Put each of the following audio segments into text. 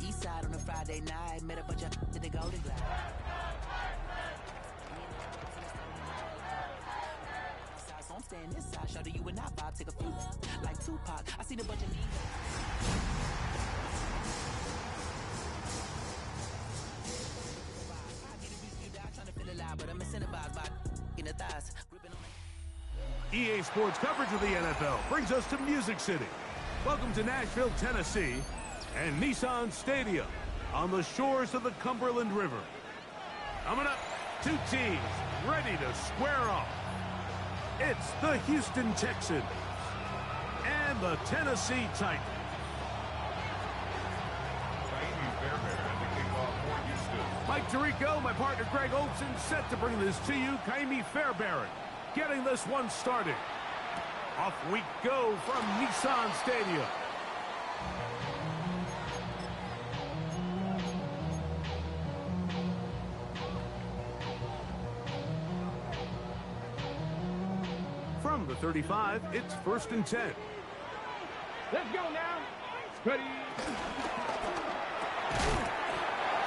east side on a Friday night. Met a bunch of to the Golden Glide. So I'm staying this side. Show you and I vibe. Take a few like Tupac. I seen a bunch of but I'm incentivized by in the thighs. EA Sports coverage of the NFL brings us to Music City. Welcome to Nashville, Tennessee, and Nissan Stadium on the shores of the Cumberland River. Coming up, two teams ready to square off. It's the Houston Texans and the Tennessee Titans. Mike Tirico, my partner Greg Olson, set to bring this to you. Kaimi Fairbairn getting this one started. Off we go from Nissan Stadium. From the 35, it's 1st and 10. Let's go now. Ready.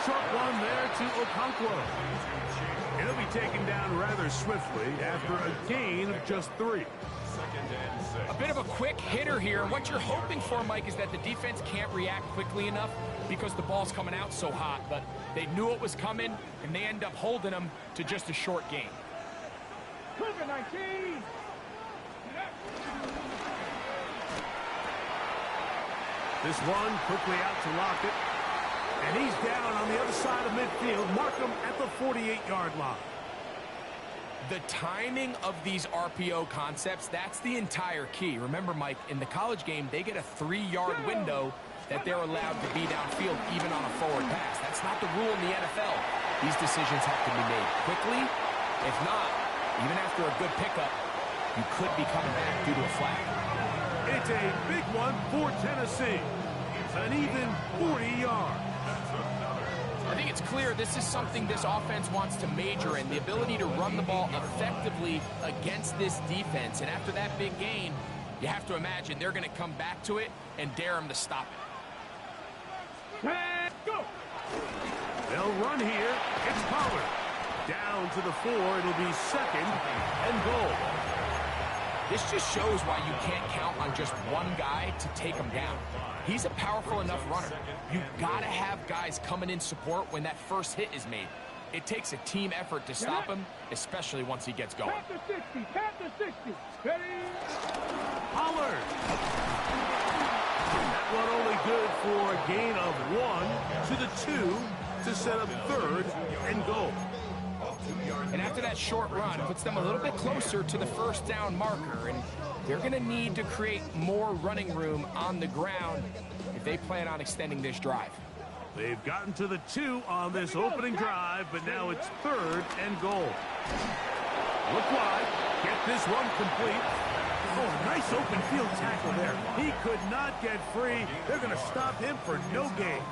Short one there to Okonkwo. He'll be taken down rather swiftly after a gain of just 3. A bit of a quick hitter here. What you're hoping for, Mike, is that the defense can't react quickly enough because the ball's coming out so hot. But they knew it was coming, and they end up holding them to just a short gain. COVID-19. This one quickly out to Lockett. And he's down on the other side of midfield. Mark him at the 48-yard line. The timing of these RPO concepts, that's the entire key. Remember, Mike, in the college game, they get a 3-yard window that they're allowed to be downfield even on a forward pass. That's not the rule in the NFL. These decisions have to be made quickly. If not, even after a good pickup, you could be coming back due to a flag. It's a big one for Tennessee. It's an even 40 yards. I think it's clear this is something this offense wants to major in, the ability to run the ball effectively against this defense. And after that big gain, you have to imagine they're going to come back to it and dare them to stop it. Let's go. They'll run here. It's Pollard. Down to the 4. It'll be 2nd and goal. This just shows why you can't count on just one guy to take him down. He's a powerful enough runner. You've got to have guys coming in support when that first hit is made. It takes a team effort to stop him, especially once he gets going. Tap the 60, tap the 60. Ready? Pollard. That one only good for a gain of 1 to the 2 to set up 3rd and goal. And after that short run, it puts them a little bit closer to the first down marker. And they're going to need to create more running room on the ground if they plan on extending this drive. They've gotten to the 2 on this opening drive, but now it's 3rd and goal. Look wide. Get this one complete. Oh, nice open field tackle there. He could not get free. They're going to stop him for no gain.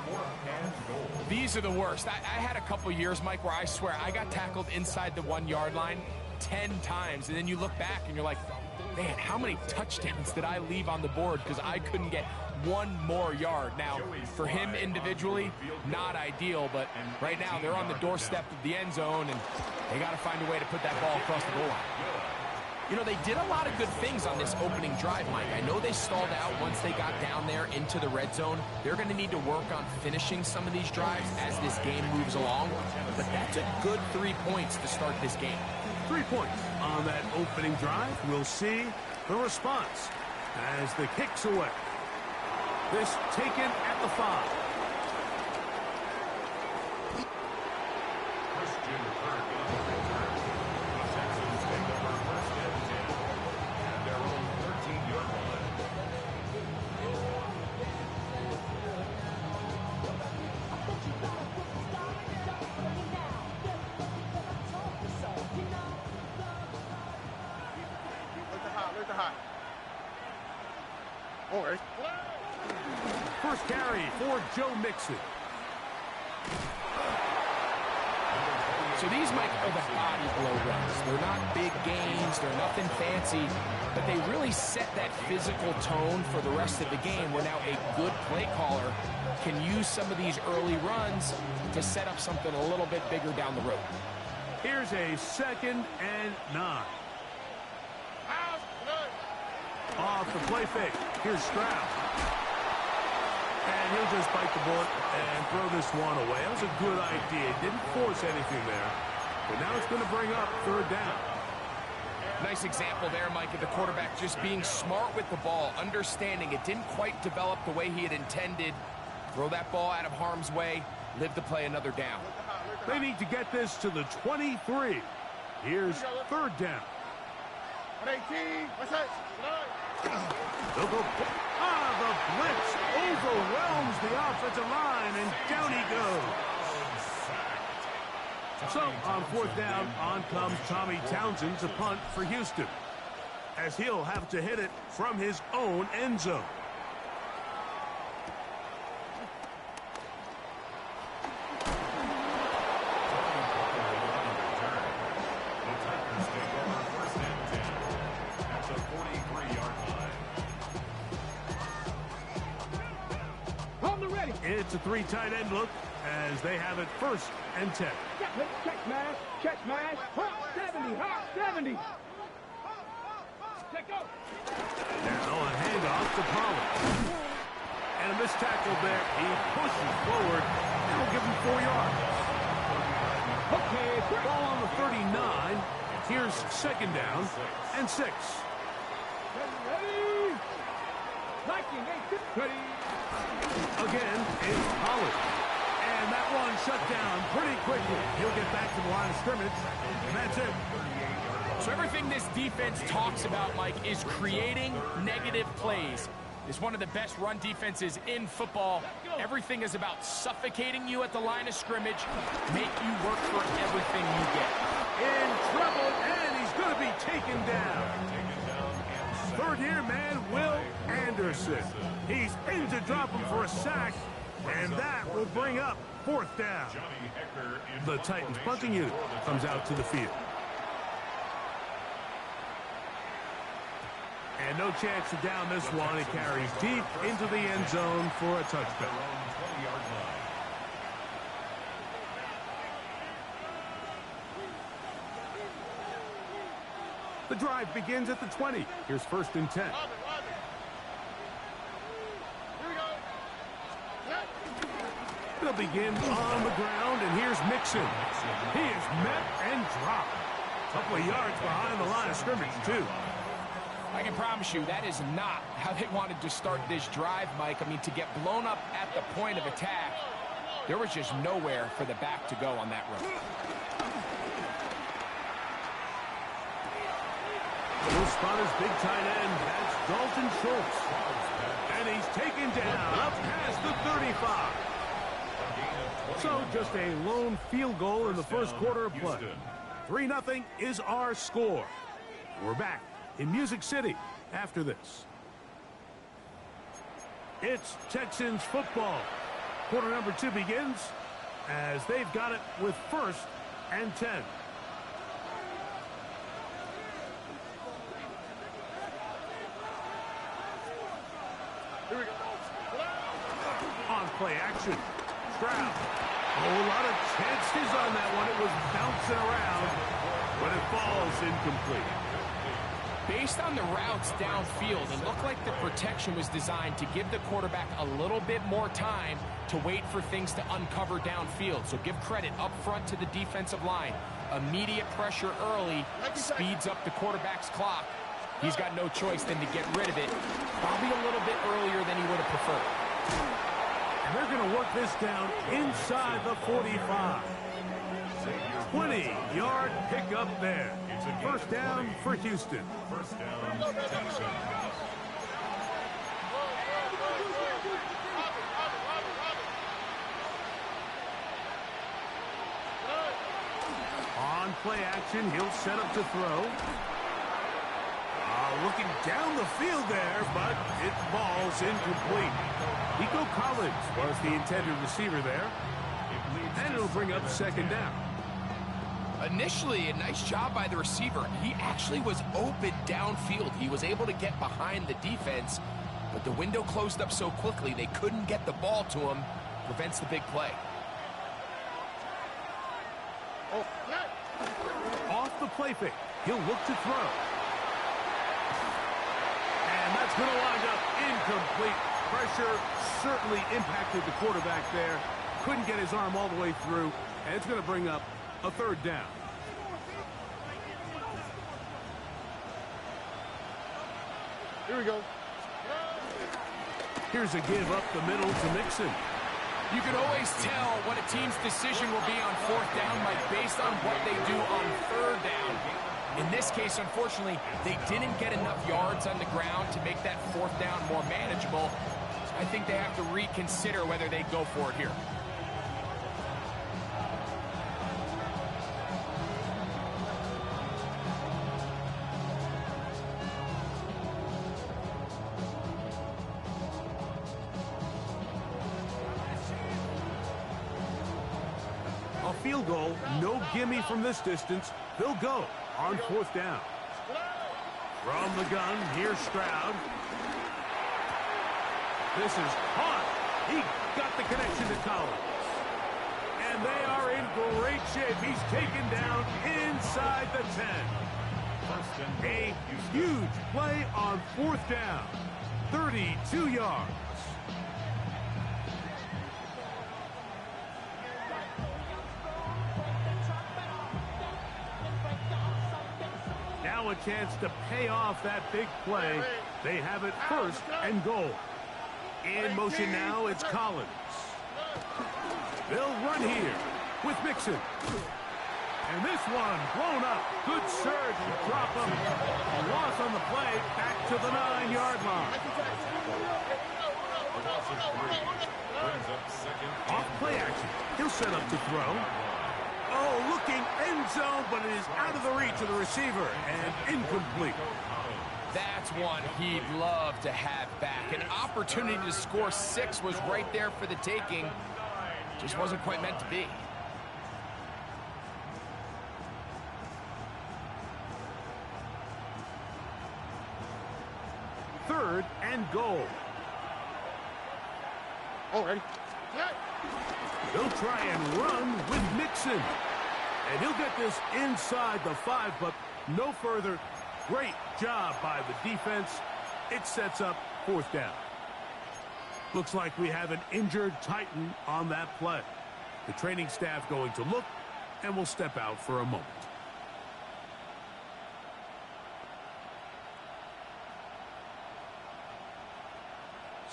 These are the worst. I had a couple years, Mike, where I swear I got tackled inside the 1-yard line 10 times. And then you look back and you're like, man, how many touchdowns did I leave on the board because I couldn't get one more yard? Now, for him individually, not ideal, but right now they're on the doorstep of the end zone, and they got to find a way to put that ball across the goal line. You know, they did a lot of good things on this opening drive, Mike. I know they stalled out once they got down there into the red zone. They're going to need to work on finishing some of these drives as this game moves along. But that's a good 3 points to start this game. 3 points on that opening drive. We'll see the response as the kick's away. This taken at the 5. First carry for Joe Mixon. So these, Mike, are the body blow runs. They're not big gains. They're nothing fancy. But they really set that physical tone for the rest of the game where now a good play caller can use some of these early runs to set up something a little bit bigger down the road. Here's a 2nd and 9. Off the play fake. Here's Stroud. And he'll just bite the bullet and throw this one away. That was a good idea. Didn't force anything there. But now it's going to bring up 3rd down. Nice example there, Mike, of the quarterback just being smart with the ball, understanding it didn't quite develop the way he had intended. Throw that ball out of harm's way, live to play another down. They need to get this to the 23. Here's 3rd down. 18. What's that? They'll go. The blitz overwhelms the offensive line, and down he goes. So, on 4th down, on comes Tommy Townsend to punt for Houston, as he'll have to hit it from his own end zone. It's a 3 tight end look as they have it 1st and 10. Check smash. 70. Hot 70. Check go. Now a handoff to Pollard. And a missed tackle there. He pushes forward. That'll give him 4 yards. Okay, Ball on the 39. Here's 2nd down and 6. Ready. Liking, ready. Again, it's Pollard. And that one shut down pretty quickly. He'll get back to the line of scrimmage, and that's it. So everything this defense talks about, Mike, is creating negative plays. It's one of the best run defenses in football. Everything is about suffocating you at the line of scrimmage, make you work for everything you get. In trouble, and he's going to be taken down. 3rd year man, Will Anderson. He's in to drop him for a sack, and that will bring up 4th down. The Titans punting unit comes out to the field. And no chance to down this one. It carries deep into the end zone for a touchdown. The drive begins at the 20. Here's 1st and 10. They'll begin on the ground, and here's Mixon. He is met and dropped. A couple of yards behind the line of scrimmage, too. I can promise you that is not how they wanted to start this drive, Mike. I mean, to get blown up at the point of attack, there was just nowhere for the back to go on that run. Little spotter's big tight end. That's Dalton Schultz. And he's taken down up past the 35. So just a lone field goal in the first quarter of play. 3-0 is our score. We're back in Music City after this. It's Texans football. Quarter number 2 begins as they've got it with 1st and 10. Here we go. On play action. Stroud. A whole lot of chances on that one. It was bouncing around, but it falls incomplete. Based on the routes downfield, it looked like the protection was designed to give the quarterback a little bit more time to wait for things to uncover downfield. So give credit up front to the defensive line. Immediate pressure early speeds up the quarterback's clock. He's got no choice than to get rid of it, probably a little bit earlier than he would have preferred. And they're going to work this down inside the 45. 20-yard pickup there. 1st down for Houston. 1st down, Texans. On play action, he'll set up to throw. Looking down the field there, but it falls incomplete. Nico Collins was the intended receiver there. And it'll bring up 2nd down. Initially, a nice job by the receiver. He actually was open downfield. He was able to get behind the defense, but the window closed up so quickly they couldn't get the ball to him. Prevents the big play. Off the play fake. He'll look to throw. And that's going to wind up incomplete. Pressure certainly impacted the quarterback there. Couldn't get his arm all the way through, and it's going to bring up a third down. Here we go. Here's a give up the middle to Mixon. You can always tell what a team's decision will be on fourth down, Mike, based on what they do on third down. In this case, unfortunately, they didn't get enough yards on the ground to make that fourth down more manageable. I think they have to reconsider whether they go for it here. A field goal, no gimme from this distance. They'll go on fourth down. From the gun, here's Stroud. This is hot. He got the connection to Collins. And they are in great shape. He's taken down inside the 10. A huge play on fourth down. 32 yards. Now a chance to pay off that big play. They have it first and goal. In motion now, it's Collins. They'll run here with Mixon. And this one blown up. Good surge to drop him. A loss on the play, back to the 9-yard line. Off play action. He'll set up to throw. Oh, looking end zone, but it is out of the reach of the receiver and incomplete. That's one he'd love to have back. An opportunity to score 6 was right there for the taking. Just wasn't quite meant to be. Third and goal. Already. They'll try and run with Mixon. And he'll get this inside the 5, but no further. Great job by the defense. It sets up fourth down. Looks like we have an injured Titan on that play. The training staff going to look, and will step out for a moment.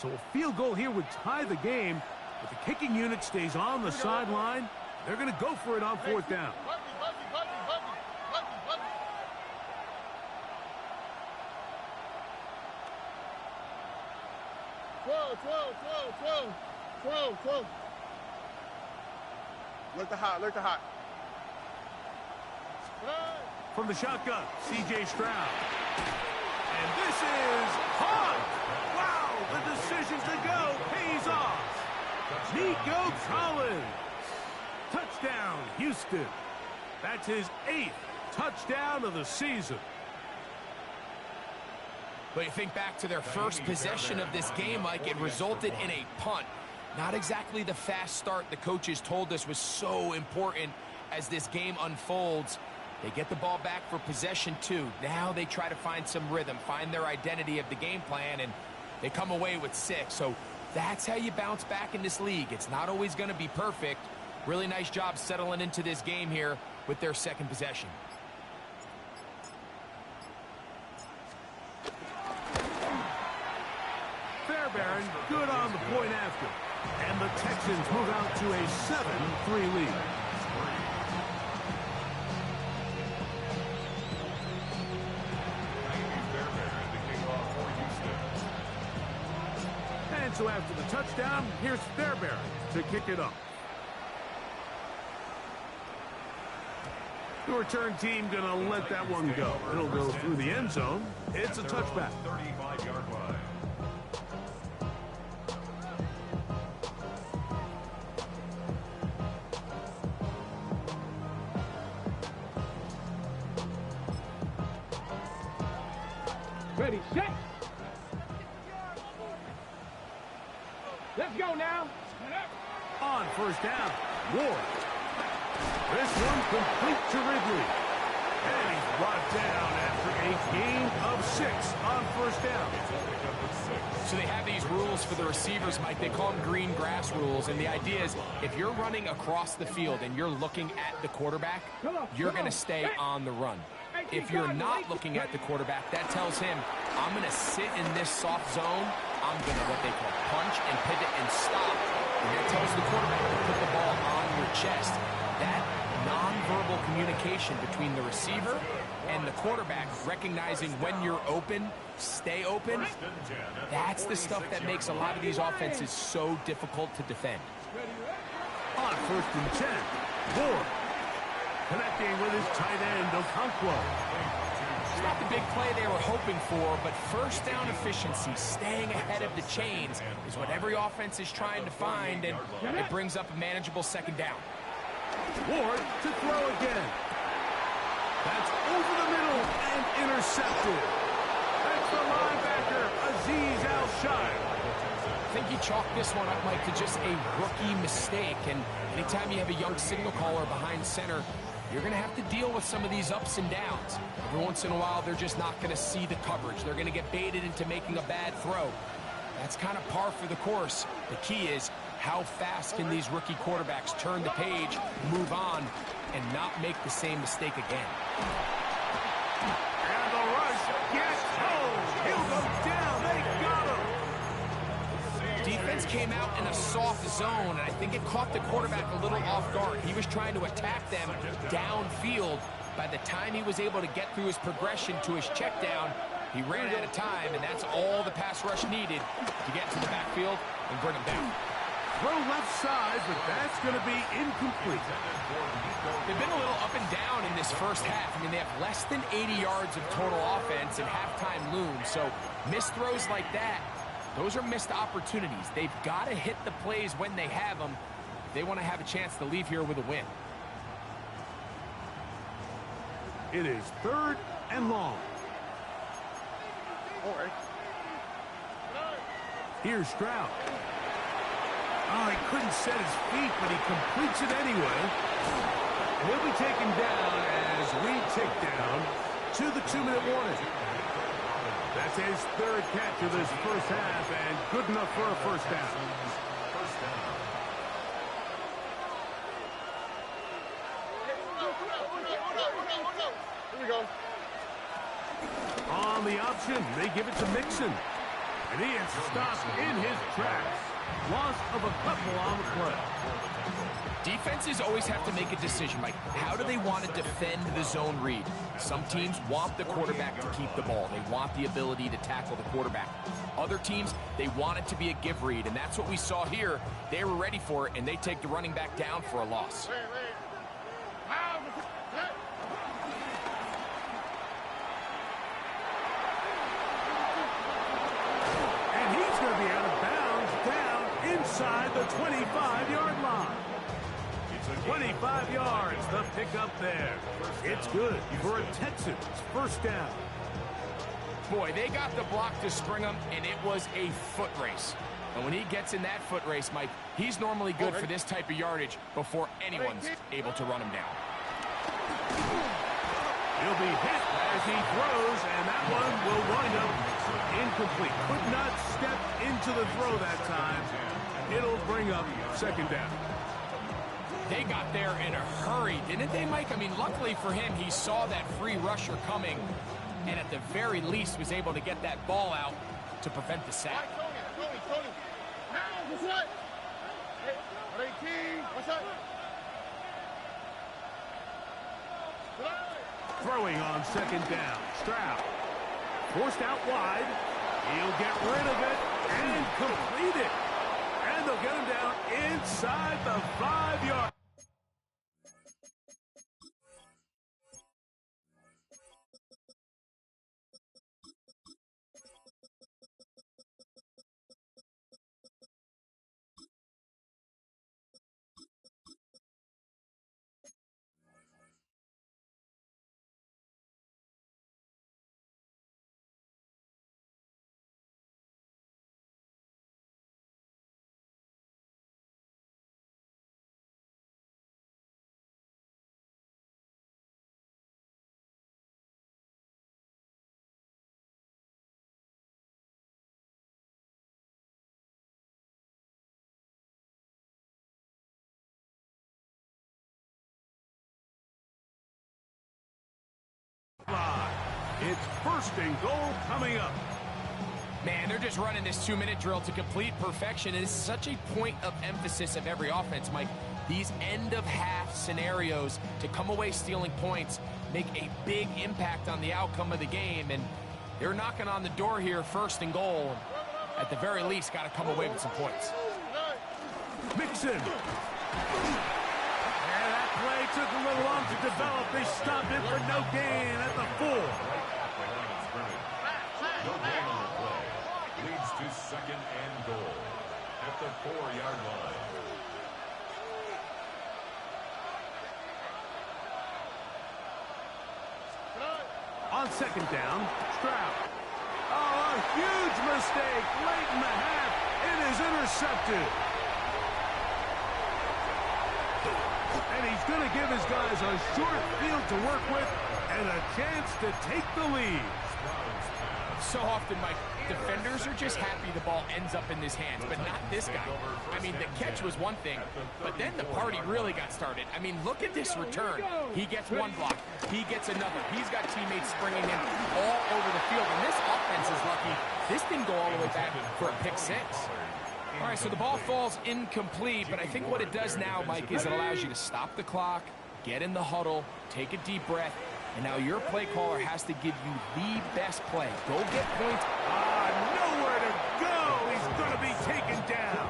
So a field goal here would tie the game, but the kicking unit stays on the sideline. They're going to go for it on fourth down. Twelve. Look the hot. From the shotgun, C.J. Stroud. And this is hot. Wow, the decision to go pays off. Nico Collins. Touchdown, Houston. That's his 8th touchdown of the season. But you think back to their first possession of this game, Mike, it resulted in a punt. Not exactly the fast start the coaches told us was so important as this game unfolds. They get the ball back for possession 2. Now they try to find some rhythm, find their identity of the game plan, and they come away with 6. So that's how you bounce back in this league. It's not always going to be perfect. Really nice job settling into this game here with their second possession. Fairbairn, good on the point after. And the Texans move out to a 7-3 lead. And so after the touchdown, here's Fairbairn to kick it off. The return team going to let that one go. It'll go through the end zone. It's a touchback. 35-yard line. Ready, set. Let's go now. On first down, Ward. This one complete to Ridley. And he's brought down after a gain of 6 on first down. So they have these rules for the receivers, Mike. They call them green grass rules. And the idea is if you're running across the field and you're looking at the quarterback, you're going to stay on the run. If you're not looking at the quarterback, that tells him, I'm going to sit in this soft zone. I'm going to what they call punch and pivot and stop. And that tells the quarterback to put the ball on your chest. That nonverbal communication between the receiver and the quarterback, recognizing when you're open, stay open, that's the stuff that makes a lot of these offenses so difficult to defend. On first and 10, Ward. Connecting with his tight end, Okonkwo. It's not the big play they were hoping for, but first down efficiency, staying ahead of the chains, is what every offense is trying to find, and it brings up a manageable second down. Ward to throw again. That's over the middle and intercepted. That's the linebacker, Azeez Al-Shire. I think you chalk this one up, Mike, to just a rookie mistake, and anytime you have a young signal caller behind center, you're going to have to deal with some of these ups and downs. Every once in a while, they're just not going to see the coverage. They're going to get baited into making a bad throw. That's kind of par for the course. The key is how fast can these rookie quarterbacks turn the page, move on, and not make the same mistake again. And the rush gets home. He'll go down. They got him. Defense came out in a soft zone, and I think it caught the quarterback a little off guard. He was trying to attack them downfield. By the time he was able to get through his progression to his check down, he ran out of time, and that's all the pass rush needed to get to the backfield and bring him down. Throw left side, but that's going to be incomplete. They've been a little up and down in this first half. I mean, they have less than 80 yards of total offense, and halftime looms. So missed throws like that, those are missed opportunities. They've got to hit the plays when they have them if they want to have a chance to leave here with a win. It is 3rd and long. All right. Here's Stroud. Oh, he couldn't set his feet, but he completes it anyway. He'll be taken down as we tick down to the 2-minute warning. That's his 3rd catch of this first half, and good enough for a first down. Here we go. On the option, they give it to Mixon. And he is stopped in his tracks. Loss of a couple on the play. Defenses always have to make a decision, Mike. How do they want to defend the zone read? Some teams want the quarterback to keep the ball. They want the ability to tackle the quarterback. Other teams, they want it to be a give read, and that's what we saw here. They were ready for it, and they take the running back down for a loss. And he's going to be out of bounds down inside the 25-yard line. 25 yards, the pickup there. It's good for a Texans first down. Boy, they got the block to spring him, and it was a foot race. And when he gets in that foot race, Mike, he's normally good for this type of yardage before anyone's able to run him down. He'll be hit as he throws, and that one will wind up incomplete. Could not step into the throw that time. It'll bring up second down. They got there in a hurry, didn't they, Mike? I mean, luckily for him, he saw that free rusher coming, and at the very least was able to get that ball out to prevent the sack. Tony. What's that? Hey, what's that? Throwing on second down. Stroud. Forced out wide. He'll get rid of it and complete it. And they'll get him down inside the 5-yard. It's first and goal coming up. Man, they're just running this 2-minute drill to complete perfection. And it's such a point of emphasis of every offense, Mike. These end-of-half scenarios to come away stealing points make a big impact on the outcome of the game. And they're knocking on the door here, first and goal. At the very least, got to come away with some points. Mixon. And that play took a little long to develop. They stopped it for no gain at the 4. No gain on the play. Leads to second and goal at the 4-yard line. On second down, Stroud. Oh, a huge mistake late in the half. It is intercepted. And he's going to give his guys a short field to work with and a chance to take the lead. So often, Mike, defenders are just happy the ball ends up in his hands, but not this guy. I mean, the catch was one thing, but then the party really got started. I mean, look at this return. He gets one block. He gets another. He's got teammates springing him all over the field, and this offense is lucky. This didn't go all the way back for a pick 6. All right, so the ball falls incomplete, but I think what it does now, Mike, is it allows you to stop the clock, get in the huddle, take a deep breath, and now your play caller has to give you the best play. Go get points. Nowhere to go. He's going to be taken down.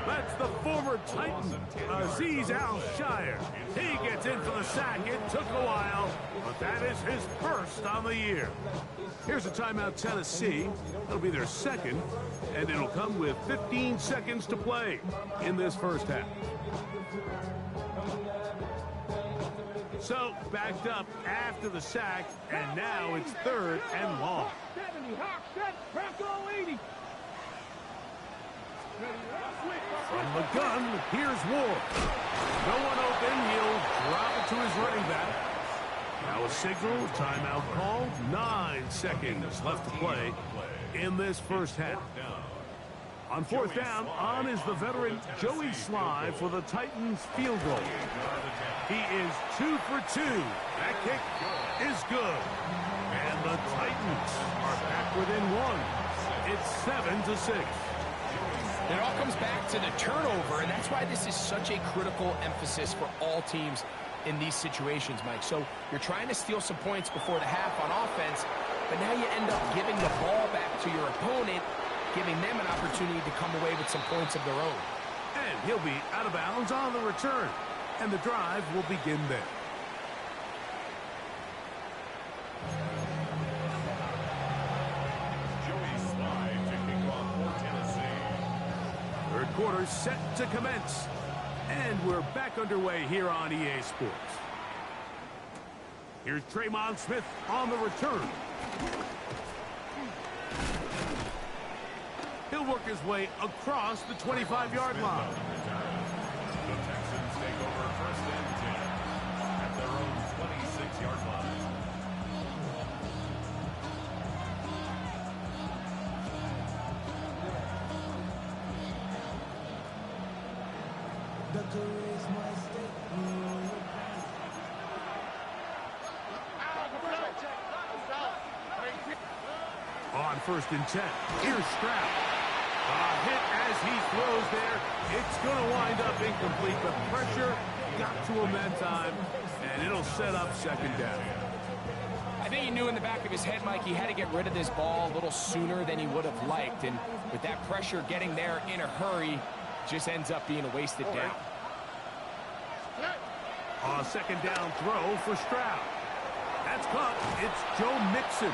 That's the former Titan, Azeez Al-Shire. He gets in for the sack. It took a while, but that is his first on the year. Here's a timeout, Tennessee. It'll be their second, and it'll come with 15 seconds to play in this first half. So, backed up after the sack, and now it's third and long. 70, hot, set, Bronco 80. From the gun, here's Ward. No one open, he'll drop it to his running back. Now a signal, timeout called. 9 seconds left to play in this first half. On fourth down, on is the veteran Joey Sly for the Titans field goal. He is 2 for 2. That kick is good. And the Titans are back within 1. It's 7-6. It all comes back to the turnover, and that's why this is such a critical emphasis for all teams in these situations, Mike. So you're trying to steal some points before the half on offense, but now you end up giving the ball back to your opponent, giving them an opportunity to come away with some points of their own. And he'll be out of bounds on the return. And the drive will begin there. Joey Sly to kick off for Tennessee. Third quarter set to commence. And we're back underway here on EA Sports. Here's Traymon Smith on the return. He'll work his way across the 25-yard line. The Texans take over first and 10 at their own 26-yard line. On first and 10, here's Stroud. A hit as he throws there. It's going to wind up incomplete. The pressure got to him that time, and it'll set up second down. I think he knew in the back of his head, Mike, he had to get rid of this ball a little sooner than he would have liked. And with that pressure getting there in a hurry, just ends up being a wasted down. A second down throw for Stroud. That's caught. It's Joe Mixon.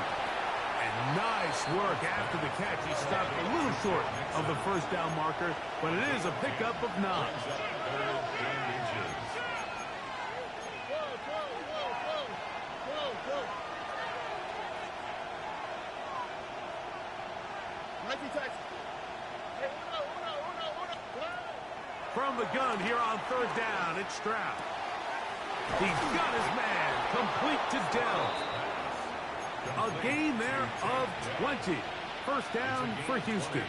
And nice work after the catch. He stopped a little short of the first down marker, but it is a pickup of 9. From the gun here on third down, it's Stroud. He's got his man complete to Dell. A gain there of 20. First down for Houston.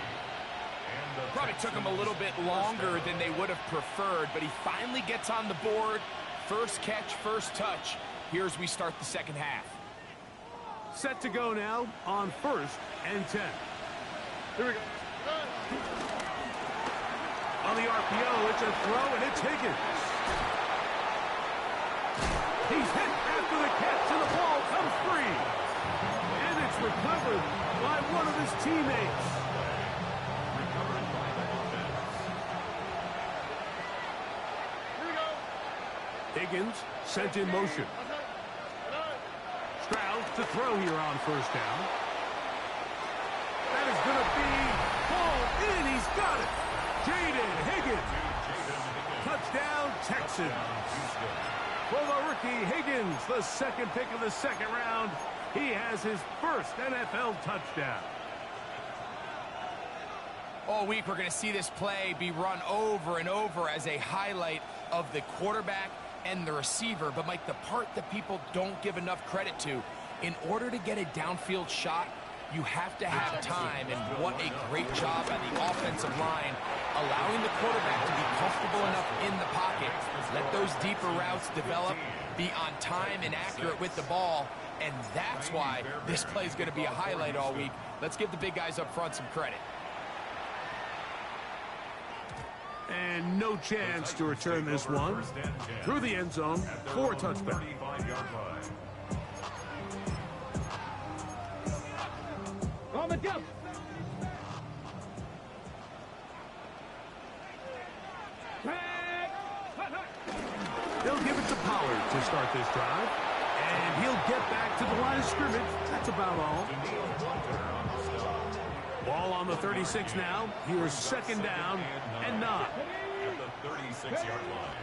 Probably took him a little bit longer than they would have preferred, but he finally gets on the board. First catch, first touch. Here's we start the second half. Set to go now on 1st and 10. Here we go. On the RPO, it's a throw, and it's Higgins. He's hit after the catch, and the ball comes free. And it's recovered by one of his teammates. Higgins sent in motion. Stroud to throw here on 1st down. That is going to be hauled in. He's got it. Jaden Higgins. Touchdown, Texans. For the rookie Higgins, the 2nd pick of the 2nd round, he has his first NFL touchdown. All week, we're going to see this play be run over and over as a highlight of the quarterback and the receiver. But, Mike, the part that people don't give enough credit to, in order to get a downfield shot, you have to have time, and what a great job by the offensive line, allowing the quarterback to be comfortable enough in the pocket, let those deeper routes develop, be on time and accurate with the ball, and that's why this play is going to be a highlight all week. Let's give the big guys up front some credit. And no chance to return this one through the end zone for a touchback. On the jump. They'll give it to Pollard to start this drive. And he'll get back to the line of scrimmage. That's about all. Ball on the 36 now. Here's 2nd down and 9. At the 36-yard line.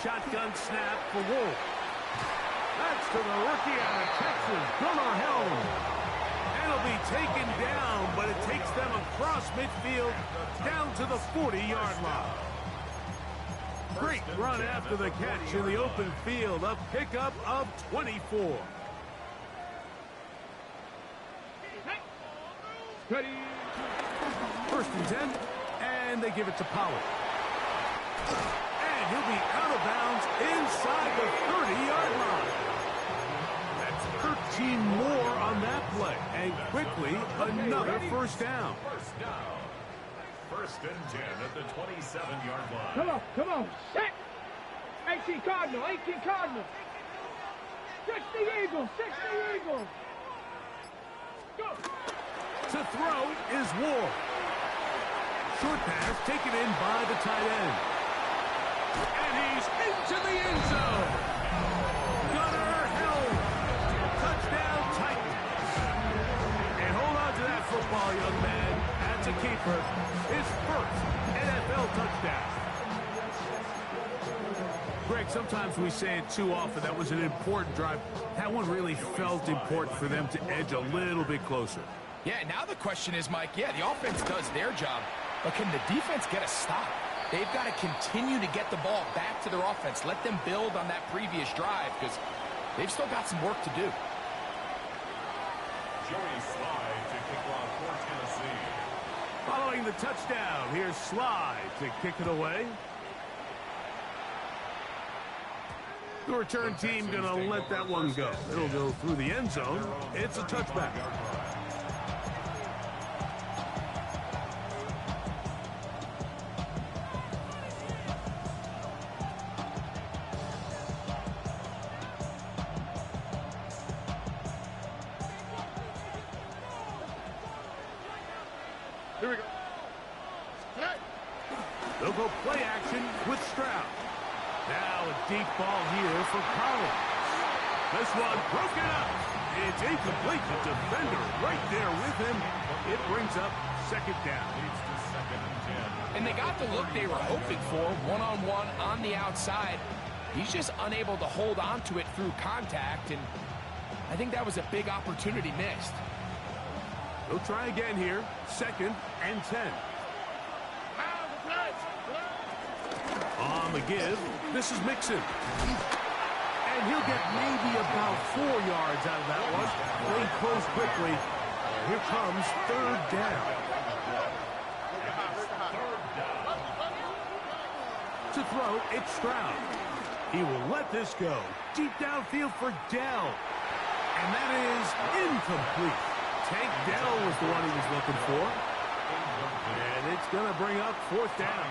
Shotgun snap for Wolf. That's to the rookie out of Texas, Gunnar Helm. And it'll be taken down, but it takes them across midfield down to the 40-yard line. Great run after the catch in the open field. A pickup of 24. Ready. 1st and 10, and they give it to Pollard. And he'll be out of bounds inside the 30-yard line. That's 13 more on that play. And quickly, another 1st down. 1st and 10 at the 27-yard line. Come on, set. 18 Cardinal, 18 Cardinal. 60 Eagles, 60 Eagles. Go. To throw is Ward. Short pass taken in by the tight end. And he's into the end zone. Gunnar Helm. Touchdown Titans. And hold on to that football, young man. That's a keeper. His first NFL touchdown. Greg, sometimes we say it too often. That was an important drive. That one really felt important for them to edge a little bit closer. Yeah, now the question is, Mike, yeah, the offense does their job, but can the defense get a stop? They've got to continue to get the ball back to their offense. Let them build on that previous drive because they've still got some work to do. Joey Slide to kick off for Tennessee. Following the touchdown, here's Slide to kick it away. The return team going to let that one go. It'll go through the end zone. It's a touchback. Here we go. They'll go play action with Stroud. Now a deep ball here for Collins. This one broken up. It's incomplete. The defender right there with him. It brings up 2nd down. And they got the look they were hoping for, one-on-one on the outside. He's just unable to hold on to it through contact, and I think that was a big opportunity missed. They'll try again here. 2nd and 10. On the give, this is Mixon. And he'll get maybe about 4 yards out of that one. They close quickly. Here comes 3rd down. To throw, it's Stroud. He will let this go. Deep downfield for Dell. And that is incomplete. Tank Dell was the one he was looking for. And it's going to bring up fourth down.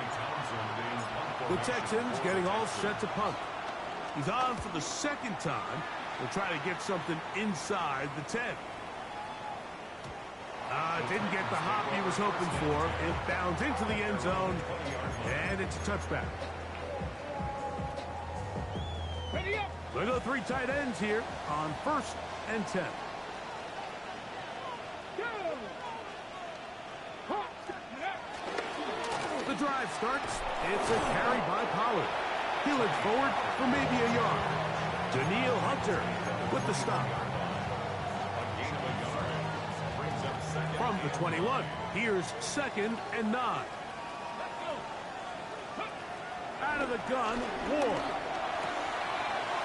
The Texans getting all set to punt. He's on for the second time. We'll try to get something inside the 10. Didn't get the hop he was hoping for. It bounds into the end zone, and it's a touchback. Ready up. They go three tight ends here on 1st and 10. Go. Hop. The drive starts. It's a carry by Pollard. He looks forward for maybe a yard. Daniil Hunter with the stop. From the 21, here's 2nd and 9. Out of the gun, Ward.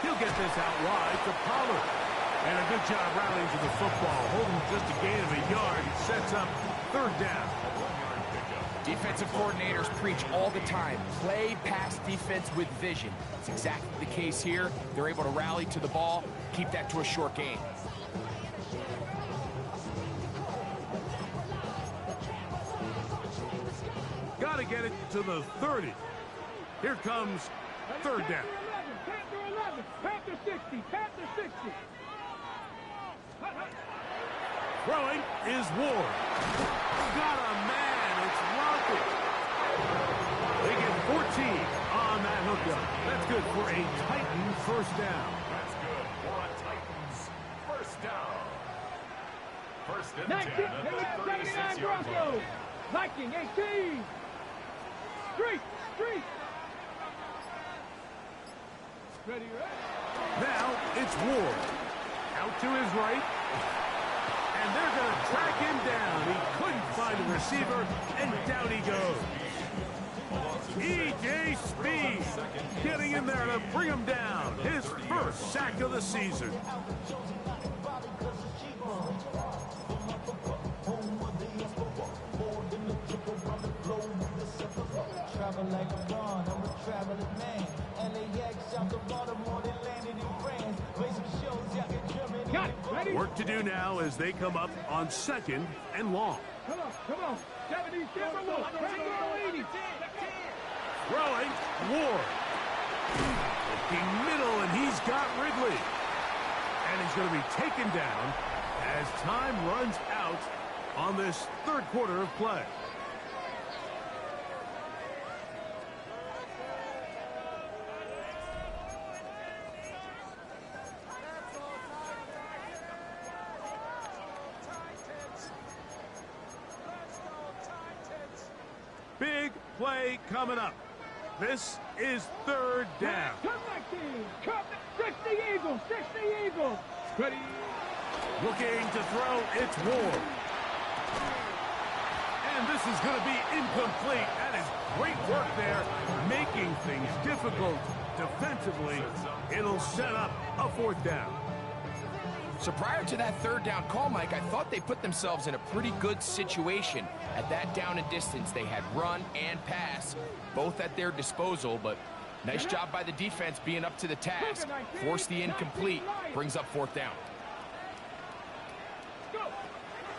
He'll get this out wide to Pollard. And a good job rallying to the football. Holding just a gain of a yard. It sets up 3rd down. Defensive coordinators preach all the time, play pass defense with vision. It's exactly the case here. They're able to rally to the ball, keep that to a short gain. Got to get it to the 30. Here comes 3rd down. Panther 11. Panther 60. Panther 60. Throwing is Ward. Got a man. It's Rocket. They get 14 on that hookup. That's good for a Titan 1st down. That's good for a Titans first down. 1st and 10 at the 36-yard line. Viking 18. Street. Ready. Now it's Ward. Out to his right. And they're going to track him down. He couldn't find a receiver, and down he goes. E.J. Speed getting in there to bring him down. His 1st sack of the season. Travel like a bond, I'm a traveling man. LAX out to Baltimore, they landed in France. Play some shows out in Germany. Got it. Ready. Work to do now as they come up on 2nd and long. Come on. 70, Timberwolves. Tango 80. Throwing, Ward. Looking middle, and he's got Ridley. And he's going to be taken down as time runs out on this 3rd quarter of play. Big play coming up. This is 3rd down. Come back team. Come. 60 Eagles. 60 Eagles. Ready. Looking to throw, it's Ward. And this is going to be incomplete. That is great work there, making things difficult defensively. It'll set up a 4th down. So prior to that 3rd down call, Mike, I thought they put themselves in a pretty good situation. At that down and distance, they had run and pass, both at their disposal, but nice job by the defense being up to the task. Force the incomplete, brings up 4th down.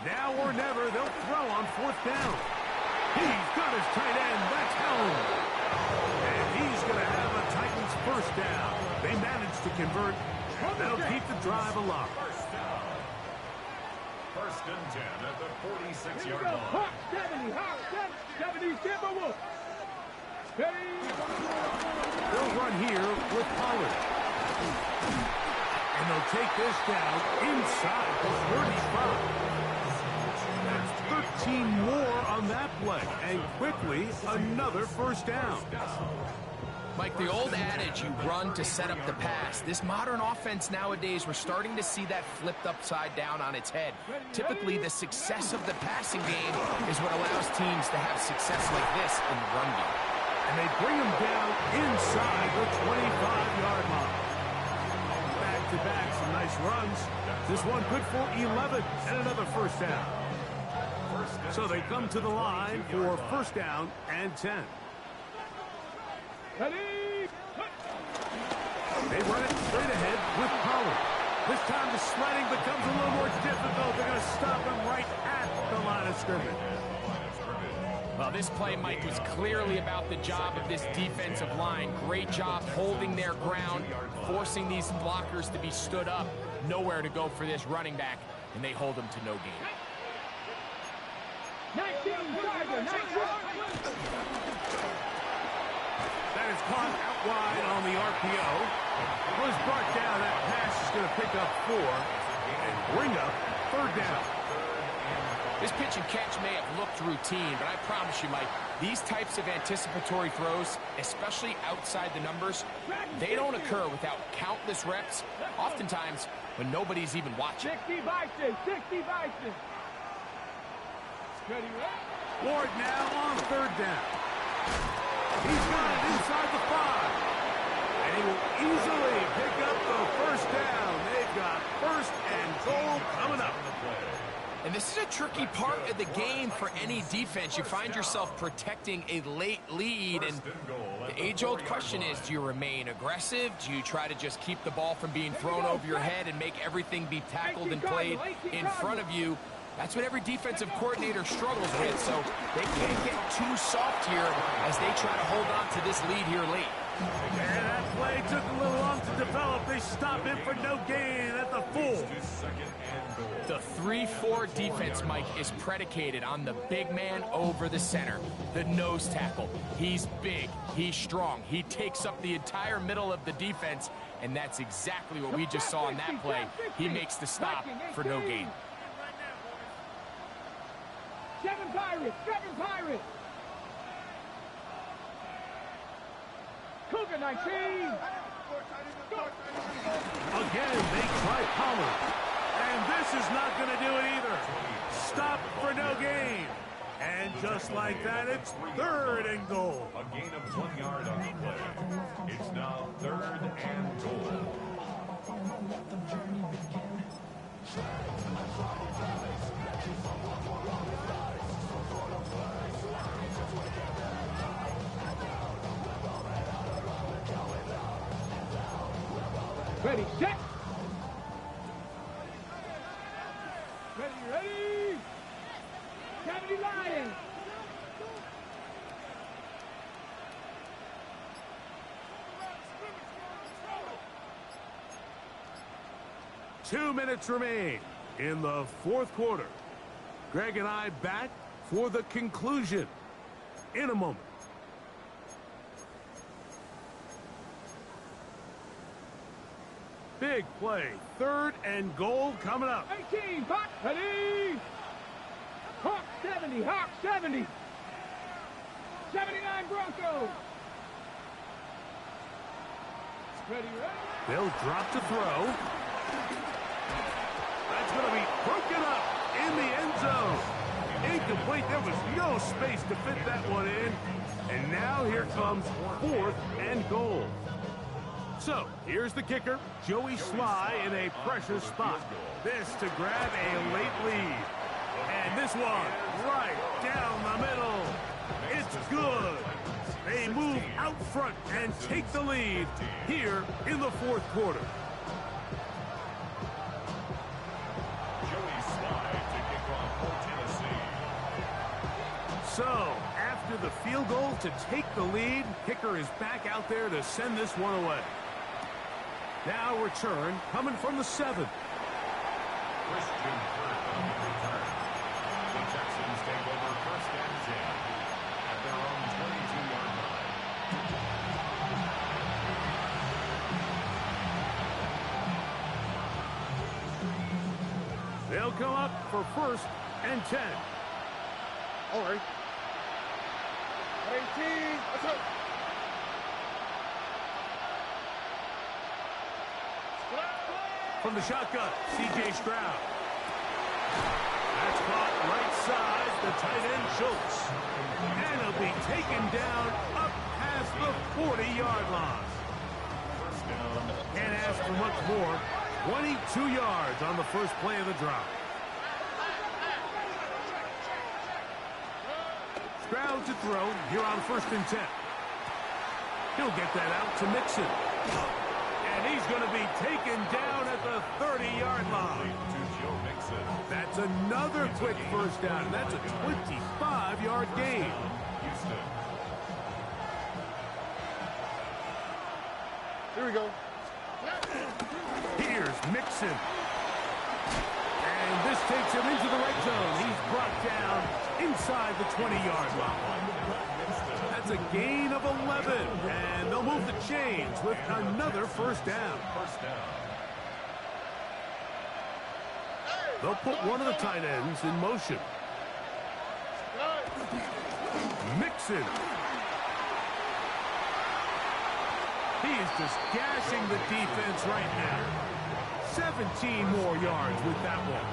Now or never, they'll throw on 4th down. He's got his tight end, that's Helm. And he's going to have a Titans 1st down. They managed to convert. That'll keep the drive alive. 1st and 10 at the 46-yard line. Hot 70. 70 Timberwolves. Ready. They'll run here with Pollard. And they'll take this down inside the 35. That's 13 more on that play. And quickly, another 1st down. Mike, the old adage, you run to set up the pass. This modern offense nowadays, we're starting to see that flipped upside down on its head. Typically, the success of the passing game is what allows teams to have success like this in the run game. And they bring him down inside the 25-yard line. Back-to-back, some nice runs. This one good for 11 and another 1st down. So they come to the line for 1st down and 10. Ready. They run it straight ahead with Pollard. This time the sledding becomes a little more difficult. They're going to stop him right at the line of scrimmage. Well, this play, Mike, was clearly about the job of this defensive line. Great job holding their ground, forcing these blockers to be stood up. Nowhere to go for this running back, and they hold him to no gain. 19, Tiger, 19. That is caught out wide on the RPO. Was brought down. That pass is going to pick up 4 and bring up 3rd down. This pitch and catch may have looked routine, but I promise you, Mike, these types of anticipatory throws, especially outside the numbers, they don't occur without countless reps, oftentimes when nobody's even watching. 60 Bison, 60 Bison. Ready, Ward now on 3rd down. He's got it inside the 5. And he will easily pick up the 1st down. They've got 1st and goal coming up. And this is a tricky part of the game for any defense. You find yourself protecting a late lead, and the age-old question is, do you remain aggressive? Do you try to just keep the ball from being thrown over your head and make everything be tackled and played in front of you? That's what every defensive coordinator struggles with, so they can't get too soft here as they try to hold on to this lead here late. And that play took a little long to develop. They stop him for no gain at the full. The 3-4 defense, Mike, is predicated on the big man over the center, the nose tackle. He's big, he's strong, he takes up the entire middle of the defense, and that's exactly what we just saw in that play. He makes the stop for no gain. 7 Pirates, 7 Pirates. Cougar 19. Again, they try Pollard. And this is not going to do it either. Stop for no gain. And just like that, it's 3rd and goal. A gain of 1 yard on the play. It's now 3rd and goal. Ready, set. Ready. 70 Lions. Two minutes remain in the 4th quarter. Greg and I back for the conclusion in a moment. Big play. 3rd and goal coming up. 18, Hawk, ready. Hawk 70, Hawk 70. 79 Broncos. Ready. They'll drop to throw. That's going to be broken up in the end zone. Incomplete. There was no space to fit that one in. And now here comes 4th and goal. So, here's the kicker, Joey Sly in a pressure spot. This to grab a late lead. And this one right down the middle. It's good. They move out front and take the lead here in the 4th quarter. Joey Sly to kick off for Tennessee. So, after the field goal to take the lead, kicker is back out there to send this one away. Now return coming from the 7. Christian Kirk on the return. The Texans take over 1st and 10 at their own 22-yard line. They'll come up for 1st and 10. All right. 18, let's go. From the shotgun, C.J. Stroud. That's caught right side, the tight end Schultz. And he'll be taken down up past the 40-yard line. Can't ask for much more. 22 yards on the first play of the drive. Stroud to throw here on 1st and 10. He'll get that out to Mixon. And he's going to be taken down at the 30-yard line. That's another quick first down, and that's a 25-yard gain. Here we go. Here's Mixon. And this takes him into the red zone. He's brought down inside the 20-yard line. That's a gain of 11. And they'll move the chains with another first down. They'll put one of the tight ends in motion. Mixon. He is just gashing the defense right now. 17 more yards with that one.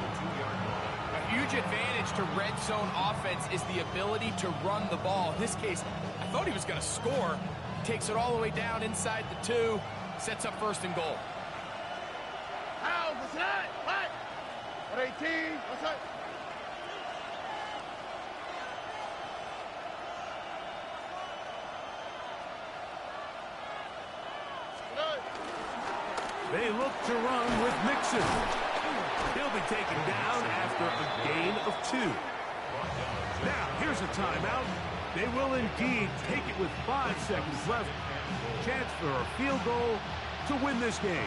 A huge advantage to red zone offense is the ability to run the ball. In this case, I thought he was going to score. Takes it all the way down inside the 2. Sets up first and goal. How? What's that? What? 18. What's that? They look to run with Mixon. He'll be taken down after a gain of 2. Now, here's a timeout. They will indeed take it with 5 seconds left. Chance for a field goal to win this game.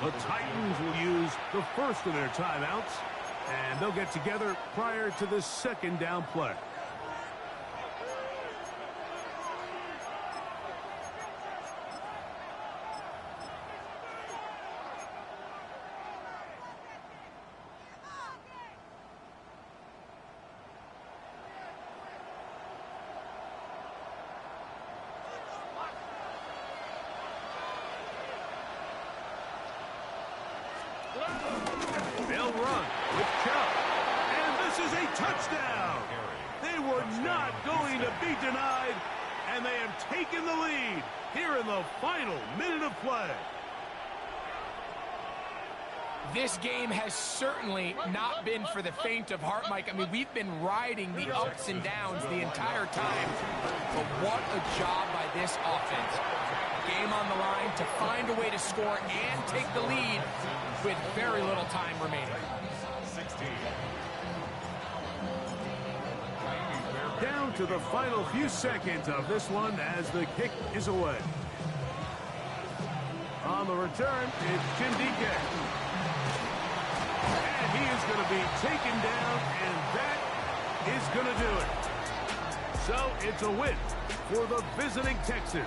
The Titans will use the first of their timeouts, and they'll get together prior to the second down play. They'll run with Chubb. And this is a touchdown. They were not going to be denied, and they have taken the lead here in the final minute of play. This game has certainly not been for the faint of heart, Mike. I mean, we've been riding the ups and downs the entire time, but what a job by this offense. Game on the line to find a way to score and take the lead with very little time remaining. Down to the final few seconds of this one as the kick is away. On the return, it's Chindike. And he is going to be taken down, and that is going to do it. So it's a win for the visiting Texans.